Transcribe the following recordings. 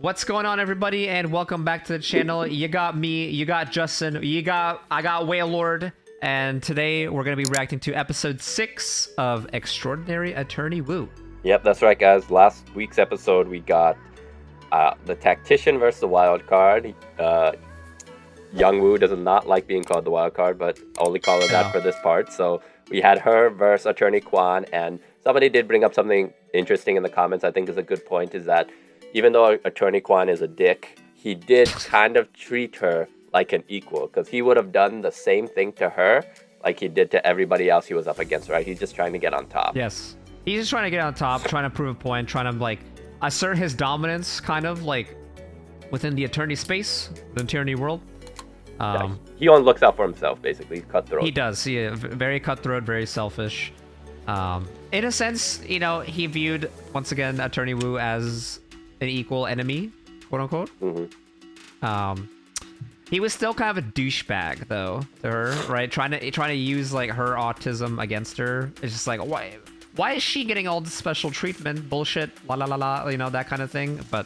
What's going on, everybody, and welcome back to the channel. You got me, you got Justin, I got Wailord, and today we're going to be reacting to episode 6 of Extraordinary Attorney Woo. Yep, that's right, guys. Last week's episode, we got the Tactician versus the Wild Card. Young-woo does not like being called the Wild Card, but only call her that for this part. So we had her versus Attorney Kwan, and somebody did bring up something interesting in the comments. I think is a good point, is that even though Attorney Kwan is a dick, he did kind of treat her like an equal, because he would have done the same thing to her like he did to everybody else he was up against, right? He's just trying to get on top. Yes. He's just trying to get on top, trying to prove a point, trying to, like, assert his dominance, kind of, like, within the attorney space, the attorney world. Yeah, he only looks out for himself, basically. Cutthroat. He does. He very cutthroat, very selfish. In a sense, you know, he viewed, once again, Attorney Woo as an equal enemy, quote unquote. Mm-hmm. He was still kind of a douchebag, though, to her, right? Trying to use, like, her autism against her. It's just like, why is she getting all this special treatment? Bullshit, la la la la, you know, that kind of thing. But,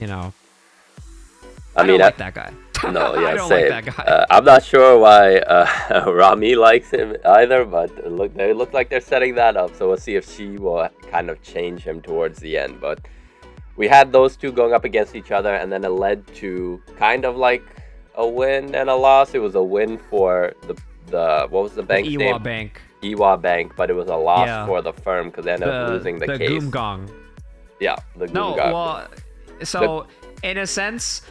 you know, I don't like that guy. No, yeah, I don't same. like that guy. I'm not sure why Rami likes him either, but they look like they're setting that up. So we'll see if she will kind of change him towards the end. But we had those two going up against each other, and then it led to kind of like a win and a loss. It was a win for the what was the bank's name? Iwa Bank. Iwa Bank, but it was a loss for the firm because they ended up losing the case. The Goomgong. Yeah, the Goomgong. No, well, so in a sense,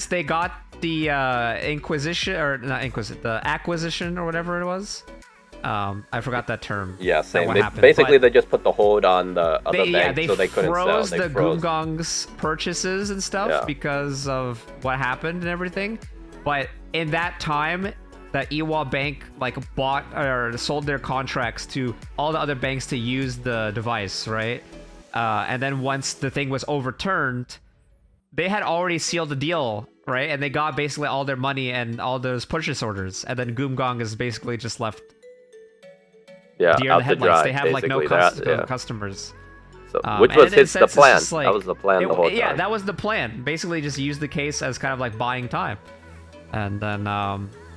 they got the Inquisition, or not Inquisition, the Acquisition or whatever it was. I forgot that term. Yeah, same. Basically, they just put the hold on the other bank, so they couldn't sell. They froze the Goomgong's purchases and stuff because of what happened and everything. But in that time, that Iwa Bank like bought or sold their contracts to all the other banks to use the device, right? And then once the thing was overturned, they had already sealed the deal, right? And they got basically all their money and all those purchase orders. And then Goomgong is basically just left deer in the headlights. They have like no customers. So, which was the plan. Like, that was the plan the whole time. Yeah, that was the plan. Basically, just use the case as kind of like buying time. And then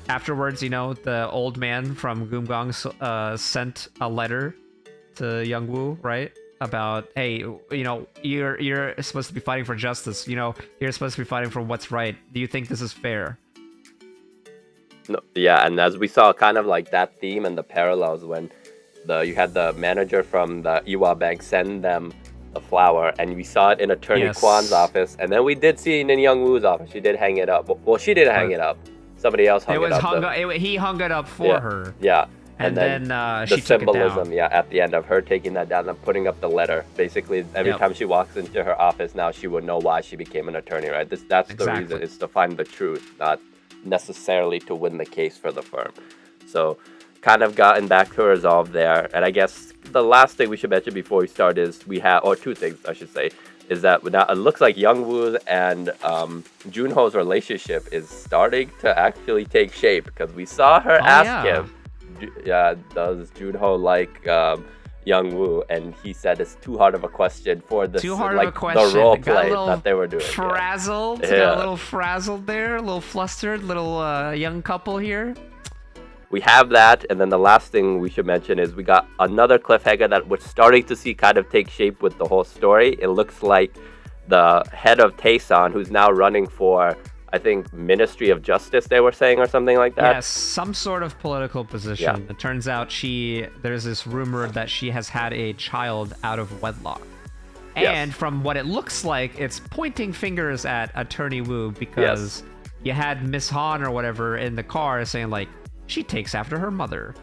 afterwards, you know, the old man from Goomgong sent a letter to Young-woo, right? About, hey, you know, you're supposed to be fighting for justice. You know, you're supposed to be fighting for what's right. Do you think this is fair? No, yeah, and as we saw, kind of like that theme and the parallels when you had the manager from the Iwa Bank send them a flower, and we saw it in Attorney Kwan's office, and then we did see it in Young-woo's office. She did hang it up. Well, she didn't hang it up. Somebody else hung it up. He hung it up for her. Yeah. And then the she took it down. At the end of her taking that down and putting up the letter. Basically, every time she walks into her office now, she would know why she became an attorney, right? That's the reason. It's to find the truth, not necessarily to win the case for the firm. So, kind of gotten back to resolve there. And I guess the last thing we should mention before we start is or two things, I should say, is that now it looks like Young-woo's and Jun-ho's relationship is starting to actually take shape, because we saw her ask him, does Jun-ho like Young-woo? And he said it's too hard of a question for this, the role play that they were doing. Frazzled, got a little frazzled there, a little flustered, little young couple here. We have that, and then the last thing we should mention is we got another cliffhanger that we're starting to see kind of take shape with the whole story. It looks like the head of Taesan, who's now running for, I think, Ministry of Justice, they were saying, or something like that. Yes, some sort of political position. Yeah. It turns out there's this rumor that she has had a child out of wedlock. And from what it looks like, it's pointing fingers at Attorney Woo, because you had Miss Han or whatever in the car saying, like, she takes after her mother.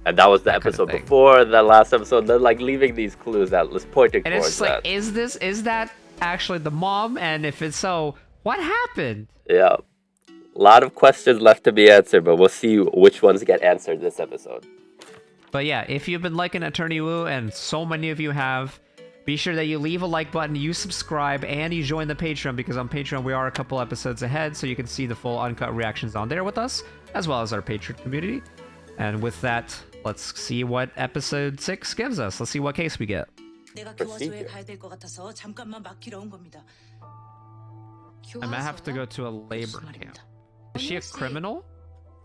And that was the episode before the last episode. They're like leaving these clues that was pointing towards that. And it's like, is that actually the mom? And if it's so, what happened? Yeah. A lot of questions left to be answered, but we'll see which ones get answered this episode. But yeah, if you've been liking Attorney Woo, and so many of you have, be sure that you leave a like button, you subscribe, and you join the Patreon, because on Patreon we are a couple episodes ahead, so you can see the full uncut reactions on there with us, as well as our Patreon community. And with that, let's see what episode 6 gives us. Let's see what case we get. 내가 교화소에 가야 될 것 같아서 잠깐만 맡기러 온 겁니다. I might have to go to a labor camp. Is she a criminal?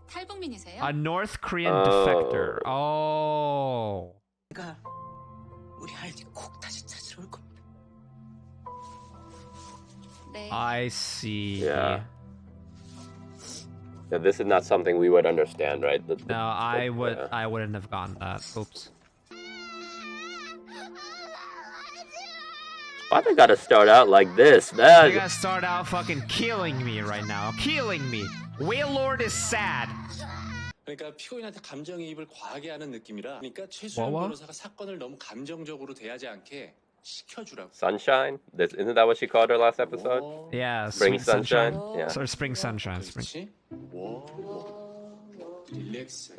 탈북민이세요? A North Korean defector. Oh. 내가 우리 아이디 꼭 다시 찾으러 올 겁니다. 네. I see. Yeah. Yeah, this is not something we would understand, right? No, I wouldn't have gotten that. Oops. Why they gotta start out like this, man? They gotta start out fucking killing me right now. Killing me. Waylord is sad. 그러니까 피고인한테 감정이입을 과하게 하는 느낌이라 그러니까 최수연 변호사가 사건을 너무 감정적으로 대하지 않게 시켜주라고. Sunshine? Isn't that what she called her last episode? Yeah, Spring sweet sunshine? sunshine. Yeah. Or spring sunshine. 그렇지? 릴렉스.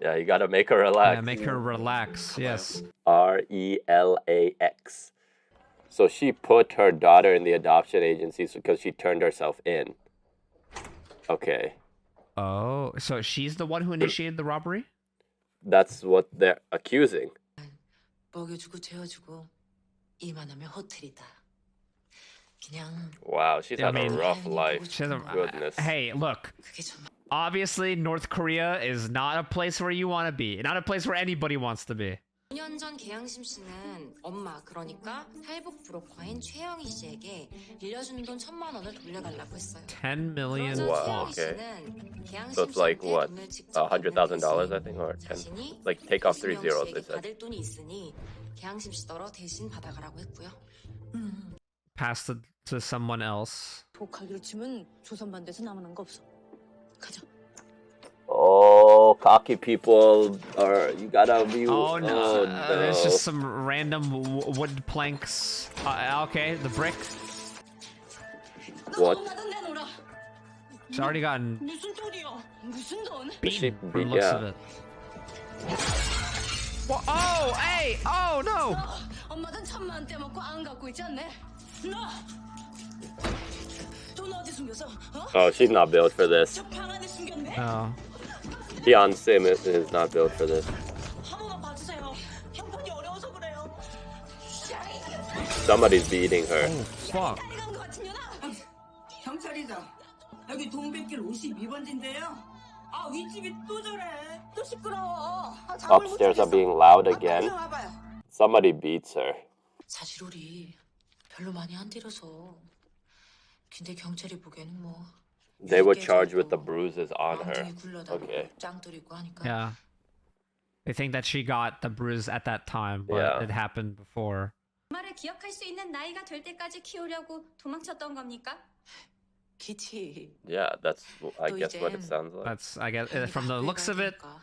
Yeah, you gotta make her relax. Yeah, make her relax. Yes. RELAX. So she put her daughter in the adoption agency because she turned herself in. Okay. Oh, so she's the one who initiated the robbery? That's what they're accusing. 먹여주고 재워주고 이만하면 호텔이다. 그냥 Wow, she's had a rough life. She has a- Goodness. Hey, look. 그게 좀 Obviously, North Korea is not a place where you want to be. Not a place where anybody wants to be. 5년 전 계양심 씨는 엄마 그러니까 탈북 브로커인 최영희 씨에게 빌려준 돈 1,000만 원을 돌려달라고 했어요. 10 million 그러자 Wow, won. 최영희 okay. 씨는 계양심 So it's like 씨한테 what? 돈을 직접 $100,000, I think, or 10. 자신이 Like take off 3 최수영 zeros, 씨에게 they said. 받을 돈이 있으니 계양심 씨더러 대신 받아가라고 했고요. Passed it to someone else. 독하기로 치면 조선반대에서 남는 거 없어. 가자. Oh, cocky people are. You gotta be. Oh no, no. it's just some random wood planks. Okay, the brick. What? 내놓으라. She's already gotten 무슨 돈이요? 무슨 돈? beaten from the beat- looks yeah. of it. Whoa, oh, hey, oh no! 엄마는 1,000만 원 떼먹고 안 갖고 있지 않네? 너! 돈 어디 숨겼어? 어? Oh, she's not built for this. 저 방 안에 숨겼네? Oh, Hyun Sim is not built for this. 한 번만 봐주세요. 형편이 어려워서 그래요. Somebody's beating her. oh fuck. 딸이 간거 같은 년아! 경찰이다. 여기 동백길 52번지인데요. 아 윗집이 또 저래. 또 시끄러워. Upstairs are being loud again. 와봐요. Somebody beats her. 사실 우리 별로 많이 안 때려서. 근데 경찰이 보기에는 뭐 They were charged with the bruises on her. 엉덩이 굴러다니고 Okay. 짱돌이고 하니까. Yeah. They think that she got the bruise at that time, but Yeah. it happened before. 엄마를 기억할 수 있는 나이가 될 때까지 키우려고 도망쳤던 겁니까? 기티. Yeah, that's I 또 guess what it 이젠 sounds like. That's, I guess, from the looks of it, I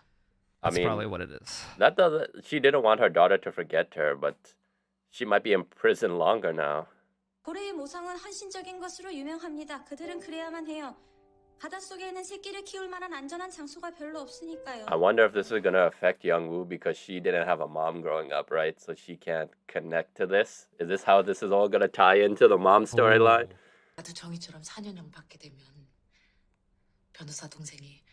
that's mean, probably what it is. that doesn't. She didn't want her daughter to forget her, but she might be in prison longer now. 고래의 모성은 헌신적인 것으로 유명합니다. 그들은 그래야만 해요. 바닷속에는 새끼를 키울 만한 안전한 장소가 별로 없으니까요. I wonder if this is gonna affect Young-woo because she didn't have a mom growing up, right? So she can't connect to this. Is this how this is all gonna tie into the mom storyline? 나도 정희처럼 4년형 받게 되면 변호사 동생이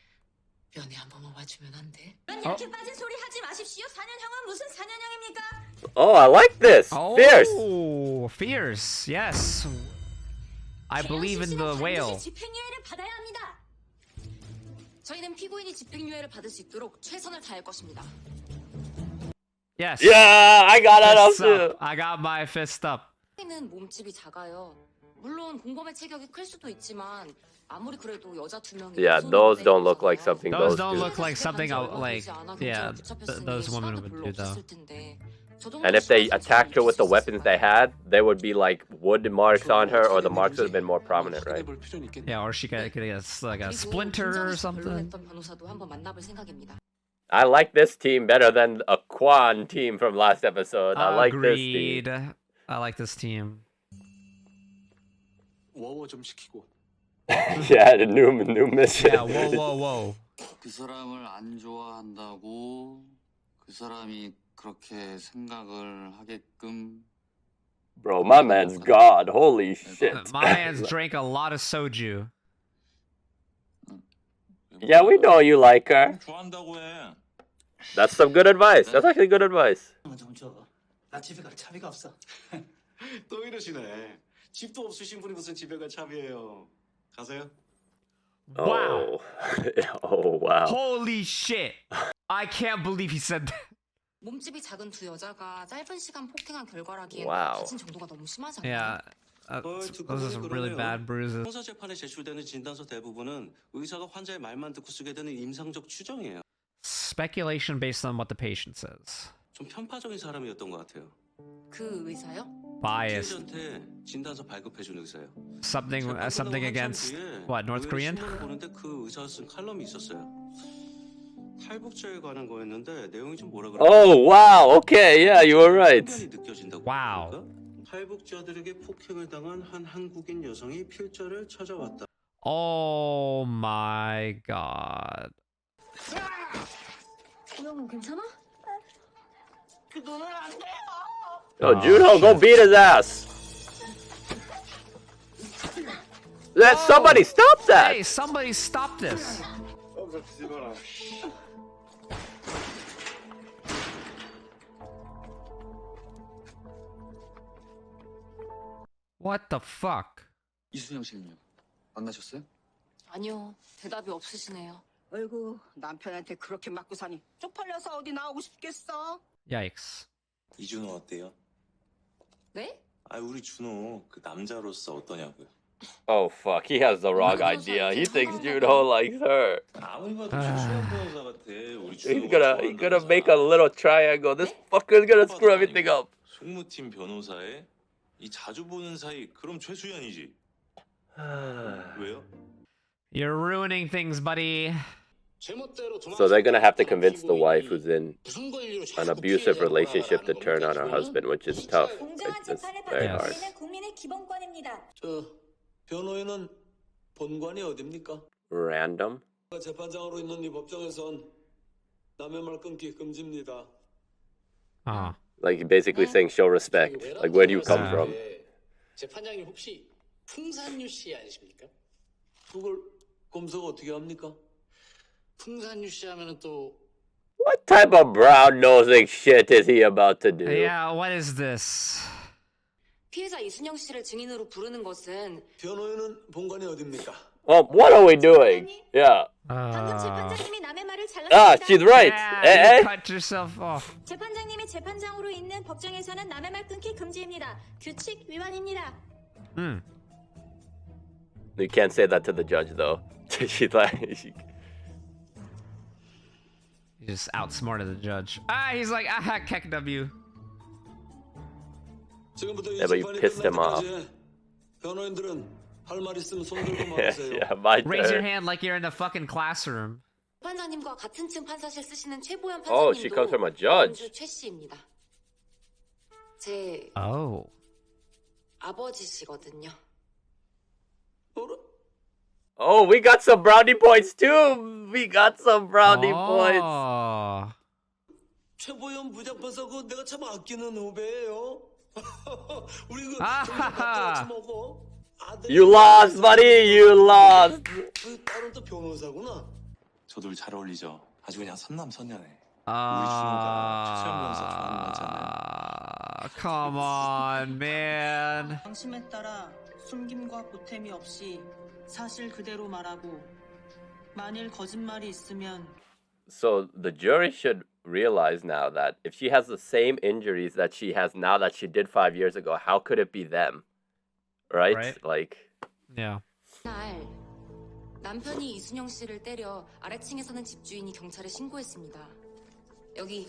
면회 한 번만 와주면 안 돼? 그런 약해 빠진 소리 하지 마십시오. 4년형은 무슨 4년형입니까? Oh, I like this. Fierce. Oh, fierce. Yes. I believe in the whale. 집행유예를 받아야 합니다. 저희는 피고인이 집행유예를 받을 수 있도록 최선을 다할 것입니다. Yes. Yeah, I got it up Fist too. up. I got my fist up. 피고인은 몸집이 작아요. 물론 공범의 체격이 클 수도 있지만 아무리 그래도 여자 2명이 Yeah, those don't look like something Those those don't do. look like something like, yeah, those women would do though. And if they attacked her with the weapons they had, there would be like wood marks on her, or the marks would have been more prominent, right? Yeah, or she could get like a splinter or something. 변호사도 한번 만나볼 생각입니다. I like this team better than a Kwan team from last episode. I like this team. Agreed. I like this team. 워워 좀 시키고. Yeah, the new mission. Yeah, whoa, whoa. 그 사람을 안 좋아한다고 그 사람이 그렇게 생각을 하게끔 Bro, my man's God. Holy shit. My man's drank a lot of soju. Yeah, we know you like her. 좋아한다고 해. That's some good advice. That's actually good advice. 좀 줘. 나 집에 갈 차비가 없어. 또 이러시네. 집도 없으신 분이 무슨 집에 갈 차비예요. 가세요. Wow. Oh wow. Holy shit. I can't believe he said that. 몸집이 작은 두 여자가 짧은 시간 폭행한 결과라기엔 와우. 다친 정도가 너무 심하지 않나요? Yeah. Those are some really bad bruises. 형사 재판에 제출되는 진단서 대부분은 의사가 환자의 말만 듣고 쓰게 되는 임상적 추정이에요. Speculation based on what the patient says. 좀 편파적인 사람이었던 것 같아요. 그 의사요? Biased. 피해자한테 진단서 발급해준 의사예요. Something against what, North Korean? 신문을 보는데 그 의사가 쓴 칼럼이 있었어요. 탈북자에 관한 거였는데 내용이 좀 뭐라 그럴까? Oh wow. Okay, yeah, you were right. 편견이 느껴진다고 Wow. 할까? 탈북자들에게 폭행을 당한 한 한국인 여성이 필자를 찾아왔다. Oh my god. 소영은 괜찮아? 그거는 안 돼요. Yo, Jun-ho, go beat his ass. Let somebody stop that. Hey, somebody stop this. What the fuck? 이수영 씨는요? 만나셨어요? 아니요. 대답이 없으시네요. 아이고 남편한테 그렇게 맞고 사니 쪽팔려서 어디 나오고 싶겠어? Yikes. 이준호 어때요? 네? 아 우리 준호 그 남자로서 어떠냐고요? Oh fuck, he has the wrong idea. He thinks Jun-ho likes her. 아무리 봐도 최수영 변호사 같아. 우리 He's 준호가 gonna make a little triangle. This fucker's gonna screw everything up. 송무팀 변호사의 이 자주 보는 사이 그럼 최수연이지. 왜요? You're ruining things, buddy. So they're gonna have to convince the wife who's in an abusive relationship to turn on her husband, which is tough. 공정한 It's 재판을 very 받는 hard. 우리는 국민의 기본권입니다. 저 변호인은 본관이 어딥니까? Random. 재판장으로 있는 이 법정에선 남의 말 끊기 금지입니다. Ah. Like basically saying show respect. Like where do you come from? 재판장님 혹시 풍산유 씨 아니십니까? 그걸 검사가 어떻게 합니까? 풍산유 씨 하면은 또 What type of brown nosing shit is he about to do? Yeah, what is this? 피해자 이순영 씨를 증인으로 부르는 것은 변호인은 본관이 어딥니까? What are we doing? Yeah. 방금 재판장님이 남의 말을 Ah, 잘랐습니다. she's right. Yeah, Eh, you eh? cut yourself off. 재판장님이 재판장으로 있는 법정에서는 남의 말 끊기 금지입니다. 규칙 위반입니다. Hmm. You can't say that to the judge though. She's like, He just outsmarted the judge. Ah, he's like, ah, Kek W. 지금부터 이 Yeah, but you 재판이 pissed him off. 끝날 때까지 변호인들은 할 말 있으면 손 들고 yes, 말하세요. yeah, my Raise your turn. hand like you're in the fucking classroom. 재판장님과 같은 층 판사실 쓰시는 최보현 Oh, she comes from a judge. 원주 최 씨입니다. 제 Oh. 아버지시거든요. Oh, we got some brownie points too. We got some brownie points. Oh. 최보현 부장판사 그 내가 참 아끼는 후배예요. 우리 그 아하하. 같이 먹어. 아들이 You lost, buddy. You lost. 그 딸은 또 변호사구나. 저들 잘 어울리죠. 아주 그냥 선남선녀네. 우리 준호가 최수연 변호사 좋아하는 거 같잖아요. Come on, man. 방침에 따라 숨김과 보탬이 없이 사실 그대로 말하고 만일 거짓말이 있으면 So the jury should realize now that if she has the same injuries that she has now that she did 5 years ago, how could it be them? Right? Right. Like, Yeah. 날 남편이 이순영 씨를 때려 아래층에 사는 집주인이 경찰에 신고했습니다. 여기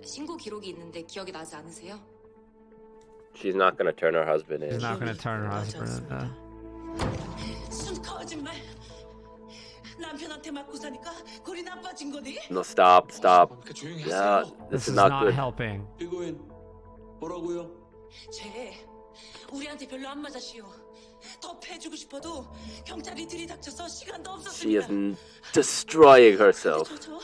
신고 기록이 있는데 기억이 나지 않으세요? she's not gonna turn her husband in. He's not gonna turn her husband. 순 거짓말. 남편한테 맞고 사니까 골이 나빠진 거니? No, stop. 그러니까 조용히 Yeah, 하세요. this This is is not not good. helping. 피고인 뭐라고요? 쟤 우리한테 별로 안 맞았시오. 더 패주고 싶어도 경찰이 들이닥쳐서 시간도 She is 없었습니다. destroying herself. 저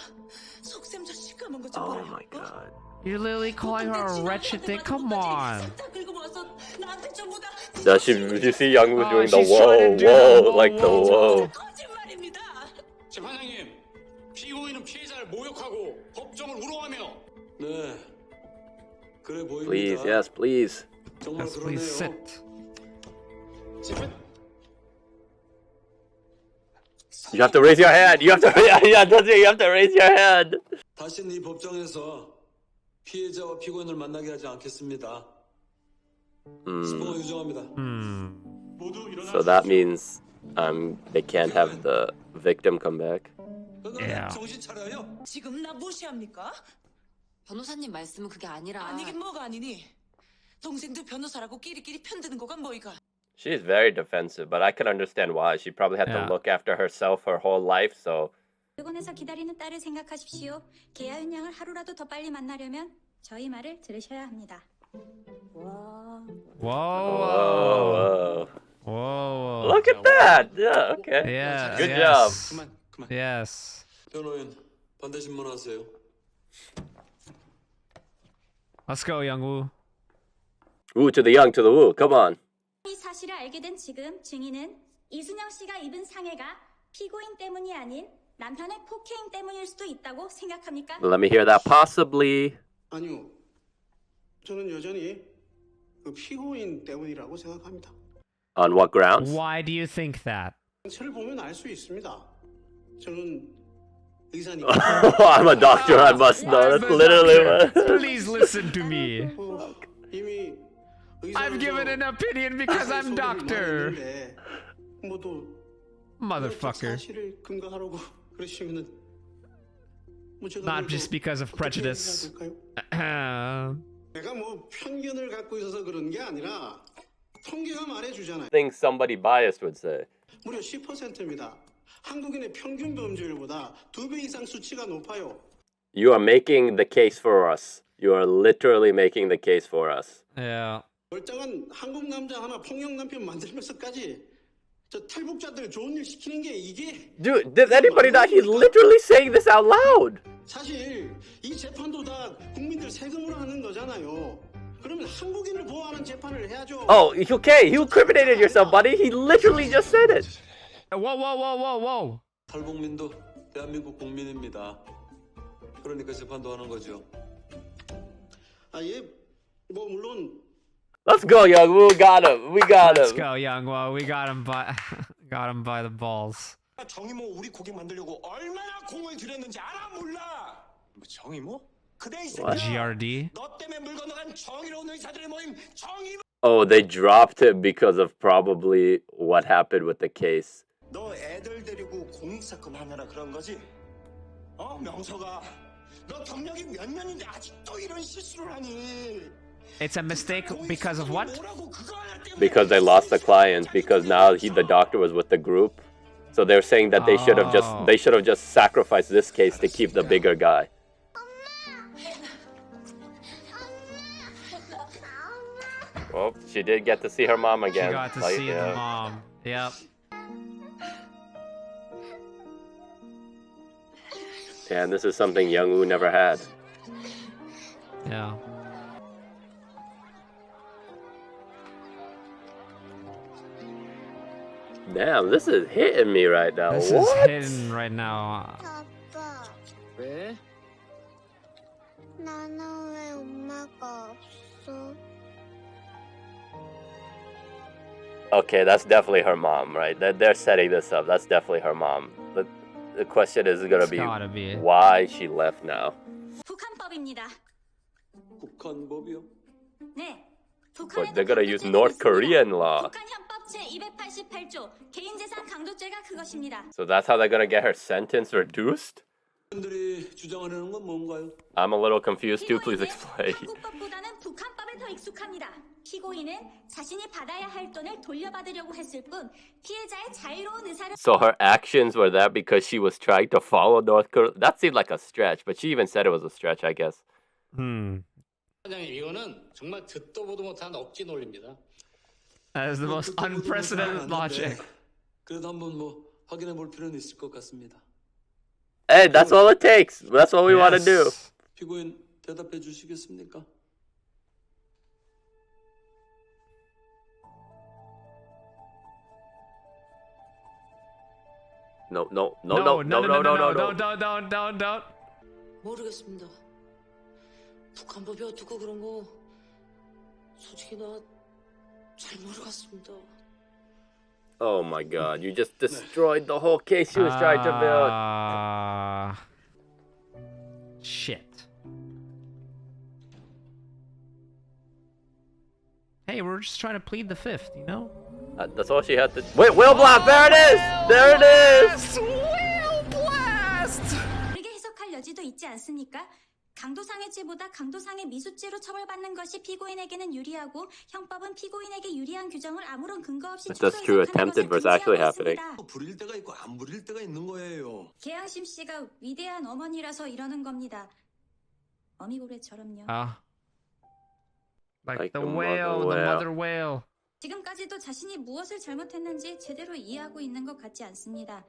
속셈 저 시커먼 거좀 Oh 보라고. my god. You're literally calling her a wretched thing. Come on. 다 긁고 와서 나한테 전부 다 Does she? You see, Young was Oh, doing the she's trying to do whoa, the whoa, like the whoa. whoa. 거짓말입니다. 재판장님, 피고인은 피해자를 모욕하고 법정을 우롱하며 네. 그래 보입니다. Please, yes, please. 정말 Yes, please 그러네요. sit. You have to raise your hand. You have to. Yeah, that's it. You have to raise your hand. 다시는 이 법정에서 피해자와 피고인을 만나게 하지 않겠습니다. 수봉을 유정합니다. 모두 So that means they can't have the victim come back. Yeah. 정신 차려요. 지금 나 무시합니까? 변호사님 말씀은 그게 아니라 아니긴 뭐가 아니니. 동생들 변호사라고 끼리끼리 편드는 거가 뭐이가. She's very defensive, but I can understand why. She probably had Yeah. to look after herself her whole life, so. 대검에서 기다리는 딸을 생각하십시오. 개아윤 양을 하루라도 더 빨리 만나려면 저희 말을 들으셔야 합니다. 와. Whoa. Whoa. Whoa. Look at that. Yeah, okay. Yeah. Good yes. job. 그만. Yes. 변호인 반대 신문하세요. Let's go, Young-woo. Woo to the young, to the woo. Come on. 이 사실을 알게 된 지금 증인은 이순영 씨가 입은 상해가 피고인 때문이 아닌 남편의 폭행 때문일 수도 있다고 생각합니까? Let me hear that. Possibly. 아니요. 저는 여전히 그 피고인 때문이라고 생각합니다. On what grounds? Why do you think that? 저를 보면 알 수 있습니다. 저는 의사니까. I'm a doctor. I must know. That's literally what. Please listen to me. 이미 I've given an opinion because I'm doctor. 모두 Motherfucker. 사실을 근거하라고 그러시면은 뭐 제가 Not just because of prejudice. 내가 뭐 편견을 갖고 있어서 그런 게 아니라 통계가 말해주잖아요. Things somebody biased would say. 무려 10%입니다. 한국인의 평균 범죄율보다 2배 이상 수치가 높아요. You are making the case for us. You are literally making the case for us. Yeah. 멀쩡한 한국 남자 하나 폭력 남편 만들면서까지 저 탈북자들 좋은 일 시키는 게 이게 Dude, does anybody not? He's literally saying this out loud. 사실 이 재판도 다 국민들 세금으로 하는 거잖아요. 그러면 한국인을 보호하는 재판을 해야죠. Oh, okay. You incriminated yourself, buddy. He literally just said it. Whoa, whoa, whoa, whoa, whoa. 탈북민도 대한민국 국민입니다. 그러니까 재판도 하는 거죠. 뭐 물론 Let's go, Young-woo. Got him. We got Let's him. go, Young-woo. We got him by the balls. 정의모 우리 고객 만들려고 얼마나 공을 들였는지 알아 몰라? 뭐 정의모? 그대 이 What? 새끼야. GRD? 너 때문에 물 건너간 정의로운 의사들의 모임 정의모. Oh, they dropped him because of probably what happened with the case. 너 애들 데리고 공익사건 하느라 그런 거지? 명석아, 너 경력이 몇 년인데 아직도 이런 실수를 하니? It's a mistake because of what? Because they lost the client. Because now the doctor was with the group, so they're saying that they should have just sacrificed this case to keep the bigger guy. Well, she did get to see her mom again. She got to Like, see the mom. Yep. And this is something Young-woo never had. Yeah. Damn, this is hitting me right now. This What? is hidden right now. 아빠, 왜? 나는 왜 엄마가 없어? Okay, that's definitely her mom, right? They're setting this up. That's definitely her mom. The question is gonna be why she left now. 북한법입니다. 북한법이요? 네. But they're gonna use North Korean law. 북한 헌법 제288조 개인재산 강도죄가 그것입니다. So that's how they're gonna get her sentence reduced? 분들이 주장하려는 건 뭔가요? I'm a little confused too. Please explain. 한국법보다는 북한법에 더 익숙합니다. 피고인은 자신이 받아야 할 돈을 돌려받으려고 했을 뿐 피해자의 자유로운 의사를. So her actions were that because she was trying to follow North Korea? That seemed like a stretch, but she even said it was a stretch, I guess. 사장님 이거는 정말 듣도 보도 못한 억지 논리입니다. That is the most unprecedented logic. 그래도 한번 뭐 확인해 볼 필요는 있을 것 같습니다. Hey, that's all it takes. That's what we want to do. 피고인 대답해 주시겠습니까? No. No. 모르겠습니다. 북한법이 어떻고 그런 거 솔직히 나 잘 모르겠습니다. Oh my god, you just destroyed the whole case she was trying to build. Shit. Hey, we're just trying to plead the fifth, you know? That's all she had to. Wait, Will Blast! There it is! There it is! Will Blast! 다르게 해석할 여지도 있지 않습니까? 강도상해죄보다 강도상해 미수죄로 처벌받는 것이 피고인에게는 유리하고 형법은 피고인에게 유리한 규정을 아무런 근거 없이 That's true. Attempted versus actually happening. 부릴 때가 있고 안 부릴 때가 있는 거예요. 계양심 씨가 위대한 어머니라서 이러는 겁니다. 어미고래처럼요. Like the whale, the mother whale. 지금까지도 자신이 무엇을 잘못했는지 제대로 이해하고 있는 것 같지 않습니다.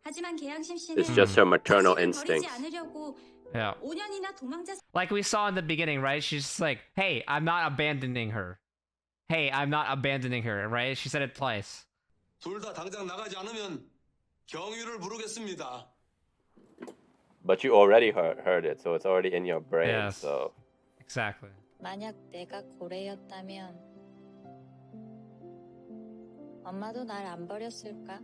하지만 계양심 씨는 It's just her maternal 자신을 버리지 instincts. 않으려고 Yeah. 5년이나 도망자. Like we saw in the beginning, right? She's just like, hey, I'm not abandoning her. Hey, I'm not abandoning her, right? She said it twice. 둘 다 당장 나가지 않으면 경위를 부르겠습니다. But you already heard it, so it's already in your brain. Yes. So Exactly. 만약 내가 고래였다면 엄마도 날 안 버렸을까?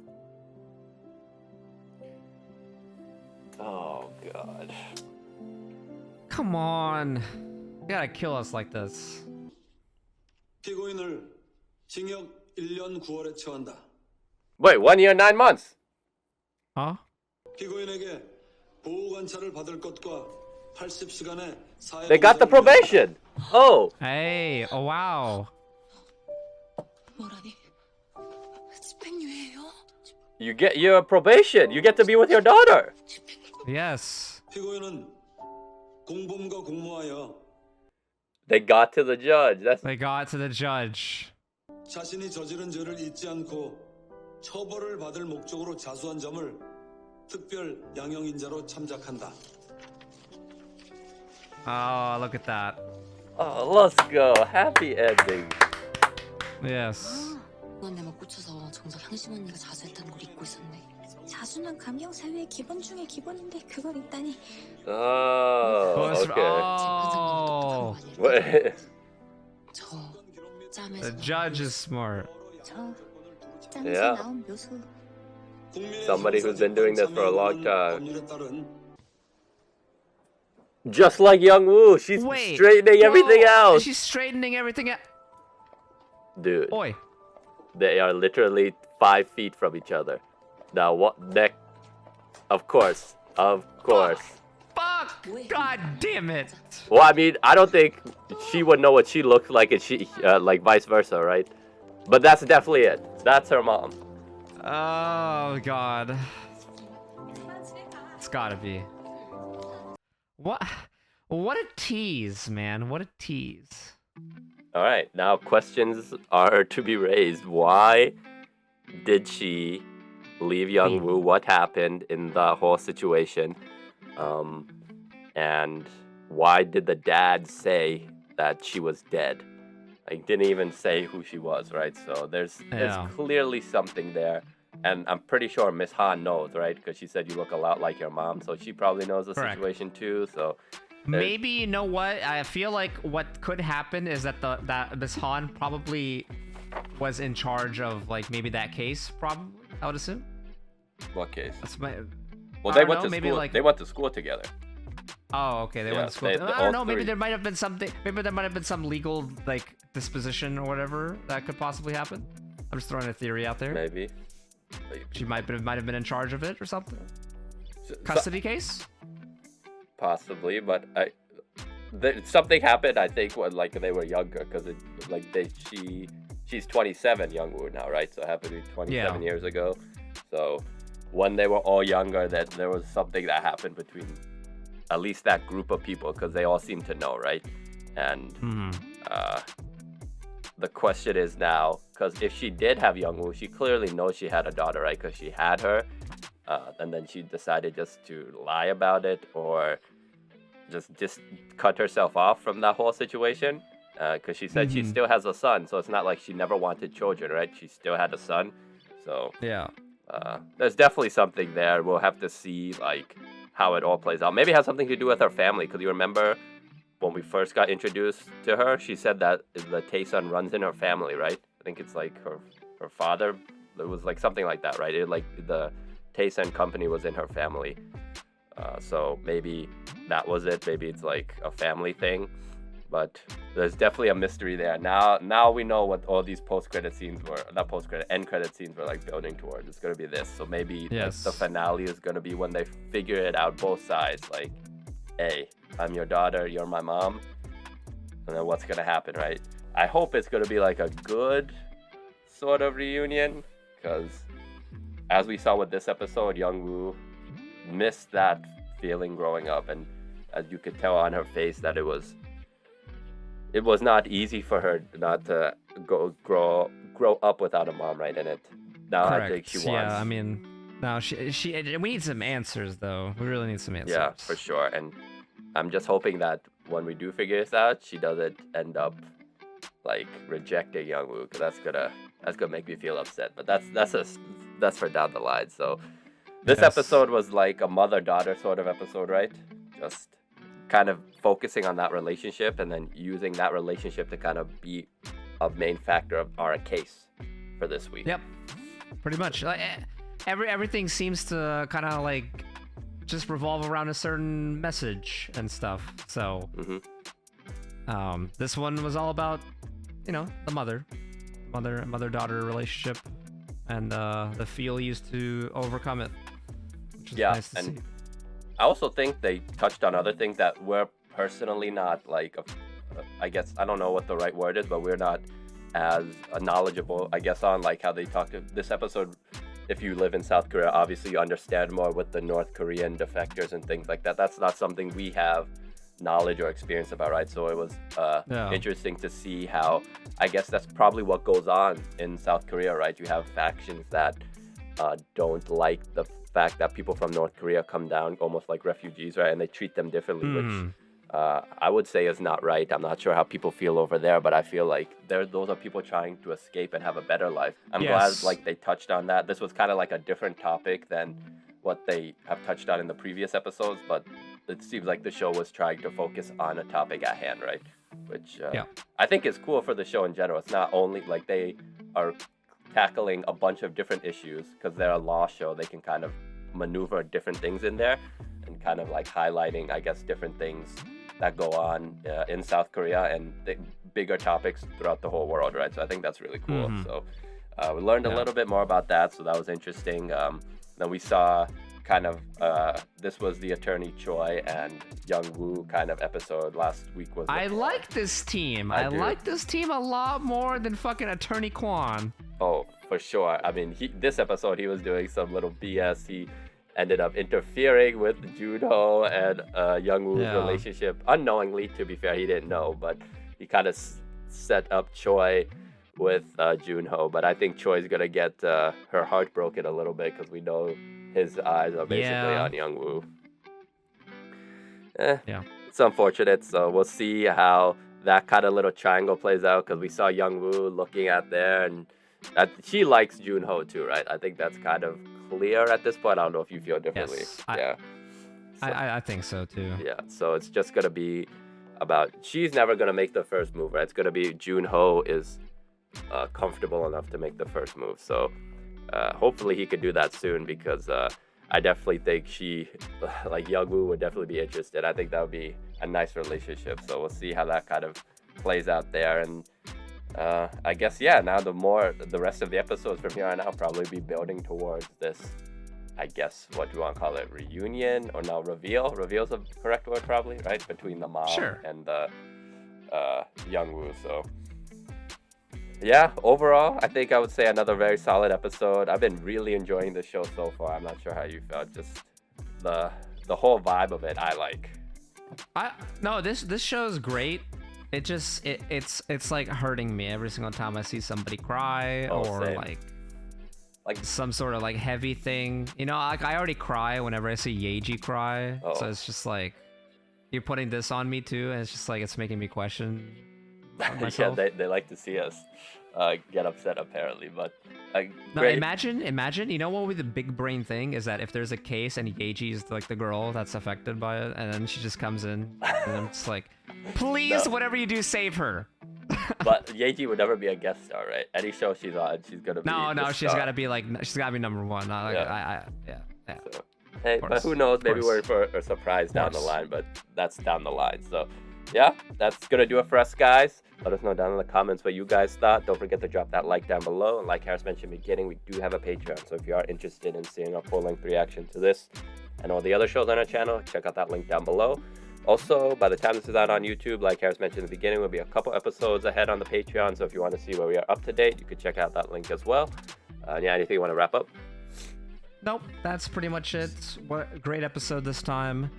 oh god. Come on. You gotta kill us like this. 피고인을 징역 1년 9월에 처한다. Wait, 1 year, 9 months. Huh? 피고인에게 보호 관찰을 받을 것과 80시간의 사회. They got the probation. Oh. Hey, oh wow. 뭐라니? 집행유예요? You get your probation. You get to be with your daughter. Yes. 피고인은 공범과 공모하여 They got to the judge. They got to the judge. 자신이 저지른 죄를 잊지 않고 처벌을 받을 목적으로 자수한 점을 특별 양형인자로 참작한다. Oh, look at that. Oh, let's go. Happy ending. Yes. 그건 내가 꽂혀서 정작 향심 언니가 자수했다는 걸 잊고 있었네. 자수는 감형 사유의 기본 중에 기본인데 그걸 잊다니. Oh, okay. Oh. Wait. 저 짬에서 The judge is smart. 저 짬에서 Yeah. 나온 묘수. Somebody who's been doing this for a long time. Just like Young-woo, she's Wait. straightening everything out. She's straightening everything out. Dude, Oi. they are literally 5 feet from each other. Now what next? Of course. Fuck! God damn it! Well, I mean, I don't think she would know what she looked like, and she like vice versa, right? But that's definitely it. That's her mom. Oh god. It's gotta be. What a tease, man. What a tease. All right, now questions are to be raised. Why did she leave Young-woo? What happened in the whole situation? And why did the dad say that she was dead? Like, didn't even say who she was, right? So there's clearly something there. And I'm pretty sure Miss Han knows, right? Because she said you look a lot like your mom, so she probably knows the situation too. So maybe, you know what? I feel like what could happen is that that Miss Han probably was in charge of like maybe that case. Probably, I would assume. What case? That's my. Well, they went to school. Like... They went to school together. Oh, okay. They went to school. I don't know. Maybe three. there might have been something. Maybe there might have been some legal like disposition or whatever that could possibly happen. I'm just throwing a theory out there. Maybe. She might have been in charge of it or something. Custody case? Possibly, but something happened. I think when like they were younger, because she's 27, Young-woo now, right? So it happened to be 27 years ago. So when they were all younger, that there was something that happened between at least that group of people, because they all seem to know, right? And the question is now, because if she did have Young-woo, she clearly knows she had a daughter, right? Because she had her, and then she decided just to lie about it, or just cut herself off from that whole situation. Because she said she still has a son, so it's not like she never wanted children, right? She still had a son, so there's definitely something there. We'll have to see like how it all plays out. Maybe it has something to do with her family, because you remember when we first got introduced to her, she said that the Tae-sun runs in her family, right? I think it's like her father. It was like something like that, right? It like the Tae-sun company was in her family. So maybe that was it. Maybe it's like a family thing. But there's definitely a mystery there. Now we know what all these post-credit scenes were. Not post-credit, end-credit scenes were like building towards. It's going to be this. So maybe like, the finale is going to be when they figure it out, both sides. Like, hey, I'm your daughter, you're my mom. And then what's going to happen, right? I hope it's going to be like a good sort of reunion. Because as we saw with this episode, Young-woo missed that feeling growing up. And as you could tell on her face that it was not easy for her not to grow up without a mom, right? And now Correct. I think she wants. Yeah, I mean, now we need some answers though. We really need some answers. Yeah, for sure. And I'm just hoping that when we do figure this out, she doesn't end up like rejecting Young-woo, because that's gonna make me feel upset. But that's for down the line. So this episode was like a mother-daughter sort of episode, right? Just kind of focusing on that relationship and then using that relationship to kind of be a main factor of our case for this week. Yep, pretty much. Like, everything seems to kind of like just revolve around a certain message and stuff. So, this one was all about, the mother-daughter relationship and the feel used to overcome it. Which is nice to see. I also think they touched on other things that we're personally not like, I guess, I don't know what the right word is, but we're not as knowledgeable, I guess, on like how they talked to this episode. If you live in South Korea, obviously you understand more with the North Korean defectors and things like that. That's not something we have knowledge or experience about, right? So it was interesting to see how, I guess that's probably what goes on in South Korea, right? You have factions that don't like the fact that people from North Korea come down almost like refugees, right? And they treat them differently, which I would say is not right. I'm not sure how people feel over there, but I feel like those are people trying to escape and have a better life. I'm glad like they touched on that. This was kind of like a different topic than what they have touched on in the previous episodes, but it seems like the show was trying to focus on a topic at hand, right? Which I think is cool for the show in general. It's not only like they are tackling a bunch of different issues because they're a law show. They can kind of maneuver different things in there and kind of like highlighting, I guess, different things that go on in South Korea and bigger topics throughout the whole world, right? So I think that's really cool. So we learned a little bit more about that, so that was interesting. Then we saw kind of this was the attorney Choi and Young-woo kind of episode. Last week was I like this team. I like this team a lot more than fucking attorney Kwon. Oh, for sure. I mean, this episode he was doing some little BS. He ended up interfering with Jun-ho and Young-woo's relationship unknowingly. To be fair, he didn't know, but he kind of set up Choi with Jun-ho. But I think Choi's gonna get her heart broken a little bit because we know his eyes are basically on Young-woo. It's unfortunate. So we'll see how that kind of little triangle plays out, because we saw Young-woo looking at there, and she likes Jun-ho too, right? I think that's kind of clear at this point. I don't know if you feel differently. Yes, I think so too. Yeah, so it's just gonna be about, she's never gonna make the first move, right? It's gonna be Jun-ho is comfortable enough to make the first move. So hopefully he could do that soon, because I definitely think like Young-woo would definitely be interested. I think that would be a nice relationship. So we'll see how that kind of plays out there. And I guess, now the rest of the episodes from here on out probably be building towards this, I guess, what do you want to call it, reunion, or now reveal? Reveal's the correct word probably, right? Between the mom and the Young-woo. So overall, I think I would say another very solid episode. I've been really enjoying the show so far. I'm not sure how you felt. Just the whole vibe of it, I like. This show is great. It just it's like hurting me every single time I see somebody cry or same. like some sort of like heavy thing. Like I already cry whenever I see Yeji cry. So it's just like you're putting this on me too, and it's just like it's making me question myself. Yeah, they like to see us get upset apparently, but no, great. imagine, you know what would be the big brain thing is that if there's a case and Yeji is like the girl that's affected by it, and then she just comes in and it's like, please, whatever you do, save her. But Yeji would never be a guest star, right? Any show she's on, she's gonna be. No, she's gotta be like, she's gotta be number one. Not like, yeah. So, hey, but who knows? Maybe we're in for a surprise down the line, but that's down the line. So, yeah, that's gonna do it for us, guys. Let us know down in the comments what you guys thought. Don't forget to drop that like down below. And like Harris mentioned in the beginning, we do have a Patreon. So if you are interested in seeing our full-length reaction to this and all the other shows on our channel, check out that link down below. Also, by the time this is out on YouTube, like Harris mentioned in the beginning, we'll be a couple episodes ahead on the Patreon. So if you want to see where we are up to date, you can check out that link as well. Yeah, anything you want to wrap up? Nope, that's pretty much it. What a great episode this time.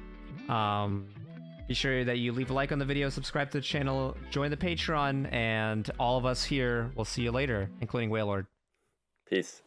Be sure that you leave a like on the video, subscribe to the channel, join the Patreon, and all of us here will see you later, including Wailord. Peace.